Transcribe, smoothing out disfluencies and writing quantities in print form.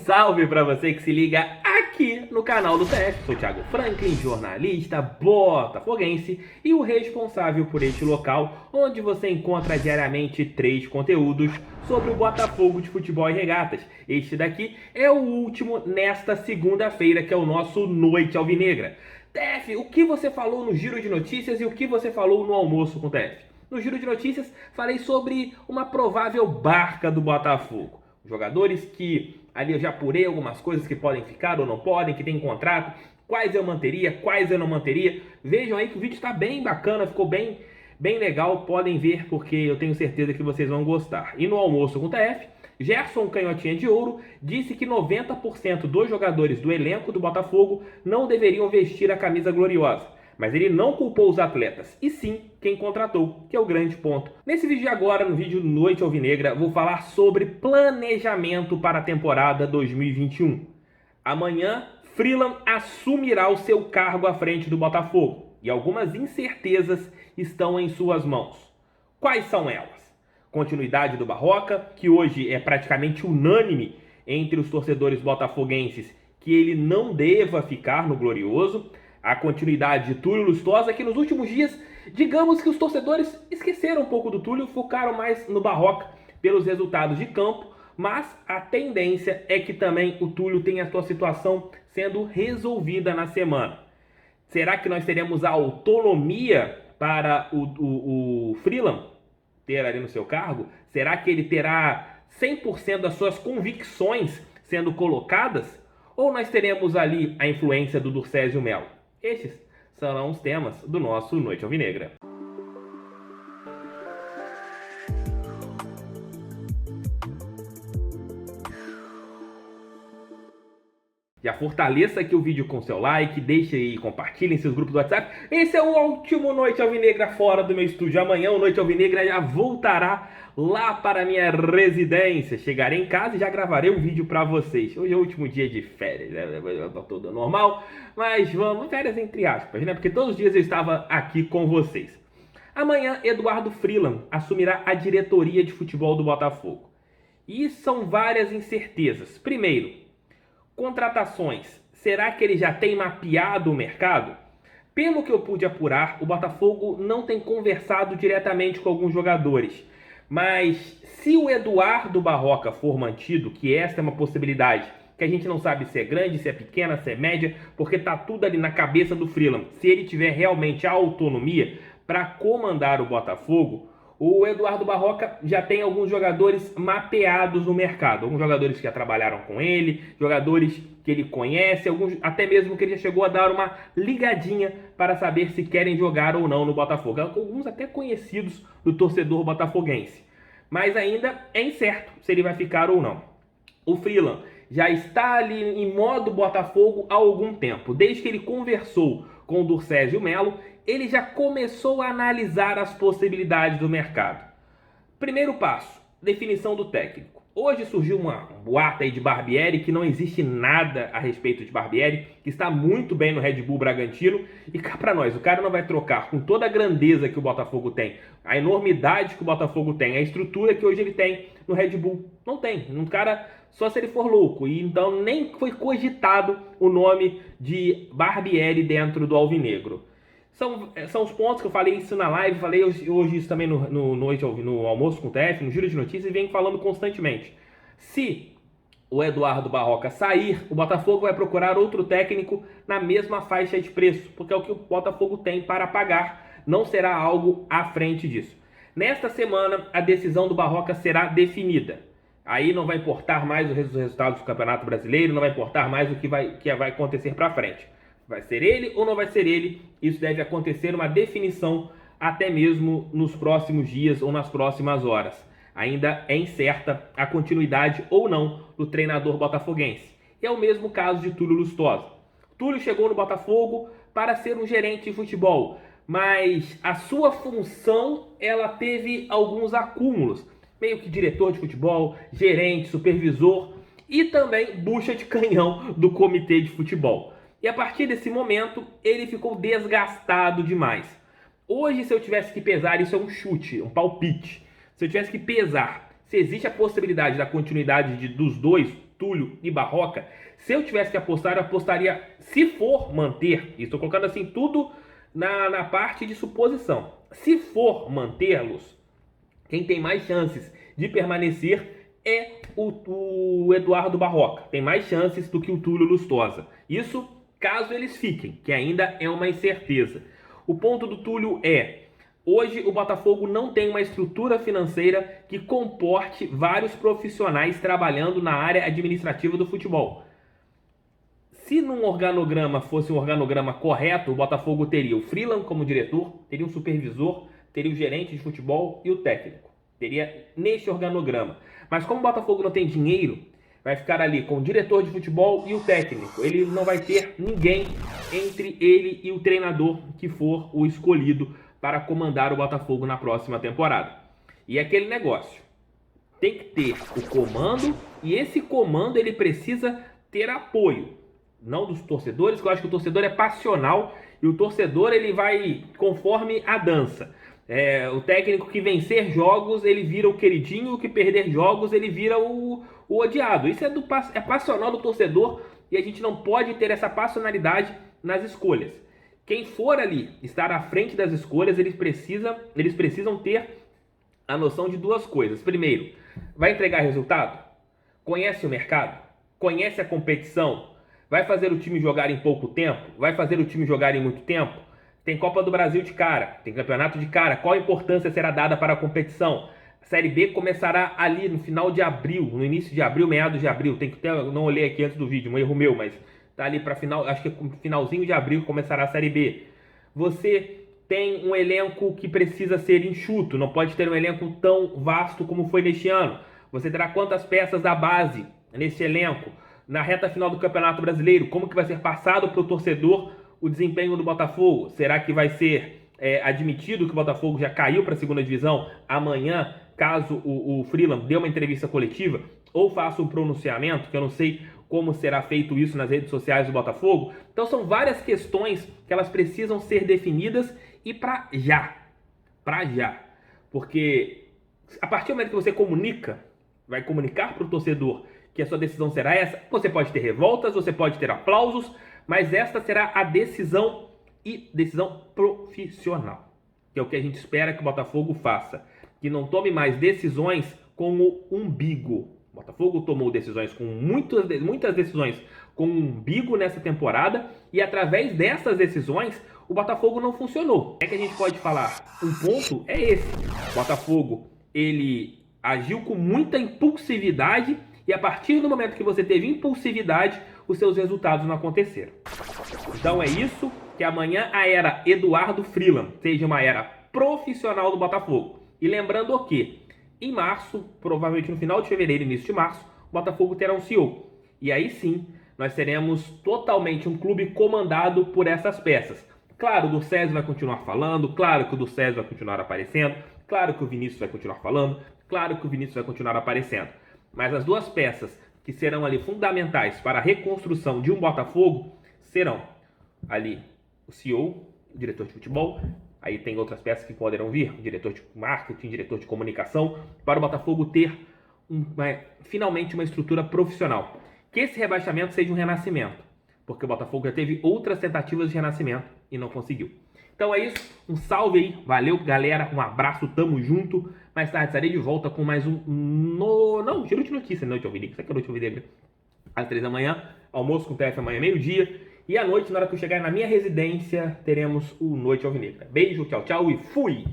salve para você que se liga aqui no canal do TF. Sou Thiago Franklin, jornalista botafoguense e o responsável por este local, onde você encontra diariamente 3 conteúdos sobre o Botafogo de futebol e regatas. Este daqui é o último nesta segunda-feira, que é o nosso Noite Alvinegra. TF, o que você falou no Giro de Notícias e o que você falou no Almoço com o TF? No Giro de Notícias, falei sobre uma provável barca do Botafogo. Jogadores que ali eu já apurei algumas coisas que podem ficar ou não podem, que tem contrato, quais eu manteria, quais eu não manteria. Vejam aí que o vídeo está bem bacana, ficou bem legal, podem ver porque eu tenho certeza que vocês vão gostar. E no Almoço com o TF, Gerson Canhotinha de Ouro disse que 90% dos jogadores do elenco do Botafogo não deveriam vestir a camisa gloriosa. Mas ele não culpou os atletas, e sim quem contratou, que é o grande ponto. Nesse vídeo de agora, no vídeo Noite Alvinegra, vou falar sobre planejamento para a temporada 2021. Amanhã, Freeland assumirá o seu cargo à frente do Botafogo, e algumas incertezas estão em suas mãos. Quais são elas? Continuidade do Barroca, que hoje é praticamente unânime entre os torcedores botafoguenses que ele não deva ficar no Glorioso. A continuidade de Túlio Lustosa, que nos últimos dias, digamos que os torcedores esqueceram um pouco do Túlio, focaram mais no Barroca pelos resultados de campo, mas a tendência é que também o Túlio tenha a sua situação sendo resolvida na semana. Será que nós teremos a autonomia para o Freeland ter ali no seu cargo? Será que ele terá 100% das suas convicções sendo colocadas? Ou nós teremos ali a influência do Durcésio Melo? Estes serão os temas do nosso Noite Alvinegra. Já fortaleça aqui o vídeo com seu like, deixe aí, compartilhe em seus grupos do WhatsApp. Esse é o último Noite Alvinegra fora do meu estúdio. Amanhã o Noite Alvinegra já voltará lá para a minha residência. Chegarei em casa e já gravarei um vídeo para vocês. Hoje é o último dia de férias, né? Tudo normal, mas vamos, férias entre aspas, né? Porque todos os dias eu estava aqui com vocês. Amanhã, Eduardo Freeland assumirá a diretoria de futebol do Botafogo. E são várias incertezas. Primeiro, contratações. Será que ele já tem mapeado o mercado? Pelo que eu pude apurar, o Botafogo não tem conversado diretamente com alguns jogadores. Mas se o Eduardo Barroca for mantido, que esta é uma possibilidade, que a gente não sabe se é grande, se é pequena, se é média, porque tá tudo ali na cabeça do Freeland. Se ele tiver realmente a autonomia para comandar o Botafogo, o Eduardo Barroca já tem alguns jogadores mapeados no mercado. Alguns jogadores que já trabalharam com ele, jogadores que ele conhece, alguns até mesmo que ele já chegou a dar uma ligadinha para saber se querem jogar ou não no Botafogo. Alguns até conhecidos do torcedor botafoguense. Mas ainda é incerto se ele vai ficar ou não. O Freeland já está ali em modo Botafogo há algum tempo. Desde que ele conversou com o Durcésio Melo, ele já começou a analisar as possibilidades do mercado. Primeiro passo, definição do técnico. Hoje surgiu um boato aí de Barbieri, que não existe nada a respeito de Barbieri, que está muito bem no Red Bull Bragantino. E cá pra nós, o cara não vai trocar com toda a grandeza que o Botafogo tem, a enormidade que o Botafogo tem, a estrutura que hoje ele tem no Red Bull. Não tem. Um cara, só se ele for louco. E então nem foi cogitado o nome de Barbieri dentro do Alvinegro. São os pontos que eu falei isso na live, falei hoje isso também no Almoço com o TF, no Giro de Notícias, e venho falando constantemente. Se o Eduardo Barroca sair, o Botafogo vai procurar outro técnico na mesma faixa de preço, porque é o que o Botafogo tem para pagar, não será algo à frente disso. Nesta semana, a decisão do Barroca será definida. Aí não vai importar mais os resultados do Campeonato Brasileiro, não vai importar mais o que vai acontecer para frente. Vai ser ele ou não vai ser ele? Isso deve acontecer uma definição até mesmo nos próximos dias ou nas próximas horas. Ainda é incerta a continuidade ou não do treinador botafoguense. E é o mesmo caso de Túlio Lustosa. Túlio chegou no Botafogo para ser um gerente de futebol, mas a sua função ela teve alguns acúmulos. Meio que diretor de futebol, gerente, supervisor e também bucha de canhão do comitê de futebol. E a partir desse momento, ele ficou desgastado demais. Hoje, se eu tivesse que pesar, isso é um chute, um palpite. Se eu tivesse que pesar se existe a possibilidade da continuidade dos dois, Túlio e Barroca, se eu tivesse que apostar, eu apostaria, se for manter, e estou colocando assim tudo na parte de suposição, se for mantê-los, quem tem mais chances de permanecer é o Eduardo Barroca. Tem mais chances do que o Túlio Lustosa. Isso caso eles fiquem, que ainda é uma incerteza. O ponto do Túlio é: hoje o Botafogo não tem uma estrutura financeira que comporte vários profissionais trabalhando na área administrativa do futebol. Se num organograma fosse um organograma correto, o Botafogo teria o Freeland como diretor, teria um supervisor, teria o gerente de futebol e o técnico. Teria neste organograma. Mas como o Botafogo não tem dinheiro, vai ficar ali com o diretor de futebol e o técnico. Ele não vai ter ninguém entre ele e o treinador que for o escolhido para comandar o Botafogo na próxima temporada. E aquele negócio, tem que ter o comando, e esse comando ele precisa ter apoio, não dos torcedores, que eu acho que o torcedor é passional e o torcedor ele vai conforme a dança. O técnico que vencer jogos ele vira o queridinho, o que perder jogos ele vira o odiado. Isso é passional do torcedor e a gente não pode ter essa passionalidade nas escolhas. Quem for ali estar à frente das escolhas, eles precisam ter a noção de duas coisas. Primeiro, vai entregar resultado? Conhece o mercado? Conhece a competição? Vai fazer o time jogar em pouco tempo? Vai fazer o time jogar em muito tempo? Tem Copa do Brasil de cara, tem Campeonato de cara. Qual a importância será dada para a competição? A Série B começará ali no final de abril, no início de abril, meados de abril. Eu não olhei aqui antes do vídeo, um erro meu, mas tá ali para final, acho que finalzinho de abril começará a Série B. Você tem um elenco que precisa ser enxuto, não pode ter um elenco tão vasto como foi neste ano. Você terá quantas peças da base nesse elenco? Na reta final do Campeonato Brasileiro, como que vai ser passado para o torcedor o desempenho do Botafogo? Será que vai ser admitido que o Botafogo já caiu para a segunda divisão amanhã, caso o Freeland dê uma entrevista coletiva ou faça um pronunciamento, que eu não sei como será feito isso nas redes sociais do Botafogo? Então são várias questões que elas precisam ser definidas e para já. Porque a partir do momento que você vai comunicar para o torcedor que a sua decisão será essa, você pode ter revoltas, você pode ter aplausos, mas esta será a decisão e decisão profissional, que é o que a gente espera que o Botafogo faça, que não tome mais decisões com o umbigo. O Botafogo tomou decisões com muitas decisões com o umbigo nessa temporada, e através dessas decisões o Botafogo não funcionou. É que a gente pode falar, um ponto é esse: o Botafogo ele agiu com muita impulsividade, e a partir do momento que você teve impulsividade, os seus resultados não aconteceram. Então é isso, que amanhã a era Eduardo Freeland seja uma era profissional do Botafogo. E lembrando o que, em março, provavelmente no final de fevereiro, início de março, o Botafogo terá um CEO. E aí sim, nós teremos totalmente um clube comandado por essas peças. Claro, o do César vai continuar falando, claro que o do César vai continuar aparecendo, claro que o Vinícius vai continuar falando, claro que o Vinícius vai continuar aparecendo. Mas as duas peças que serão ali fundamentais para a reconstrução de um Botafogo serão ali o CEO, o diretor de futebol, aí tem outras peças que poderão vir, o diretor de marketing, diretor de comunicação, para o Botafogo ter finalmente uma estrutura profissional. Que esse rebaixamento seja um renascimento, porque o Botafogo já teve outras tentativas de renascimento e não conseguiu. Então é isso, um salve aí, valeu galera, um abraço, tamo junto. Mais tarde estarei de volta com mais giro de notícia, Noite Alvinegra, isso aqui é Noite Alvinegra, às 3 da manhã, almoço com TF amanhã, meio-dia, e à noite, na hora que eu chegar na minha residência, teremos o Noite Alvinegra. Beijo, tchau, tchau e fui!